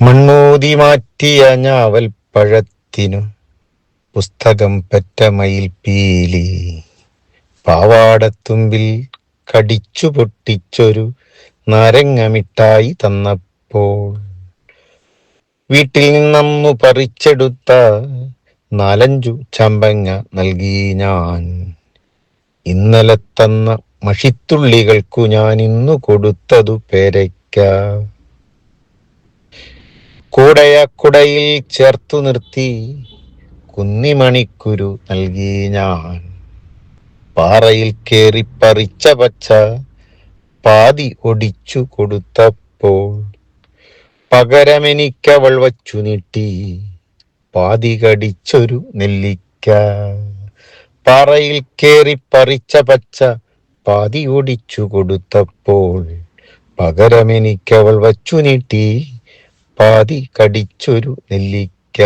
മണ്ണൂതി മാറ്റിയ ഞാവൽ പഴത്തിനു പുസ്തകം പെറ്റ മയിൽ പീലി. പാവാടത്തുമ്പിൽ കടിച്ചു പൊട്ടിച്ചൊരു നാരങ്ങ മിഠായി തന്നപ്പോൾ വീട്ടിൽ നിന്നു പറിച്ചെടുത്ത 4-5 ചമ്പങ്ങ നൽകി ഞാൻ. ഇന്നലെ തന്ന മഷിത്തുള്ളികൾക്കു ഞാൻ ഇന്നു കൊടുത്തതു പേരയ്ക്ക. കുടയിൽ ചേർത്തു നിർത്തി കുന്നിമണിക്കുരു നൽകി ഞാൻ. പാറയിൽ കേറി പറിച്ച പച്ച പാതി ഒടിച്ചു കൊടുത്തപ്പോൾ പകരമെനിക്കവൾ വച്ചു നീട്ടി പാതി കടിച്ചൊരു നെല്ലിക്ക. പാറയിൽ കേറി പറിച്ച പച്ച പാതി ഒടിച്ചു കൊടുത്തപ്പോൾ പകരമെനിക്കവൾ വച്ചു നീട്ടി പാതി കടിച്ചൊരു നെല്ലിക്ക.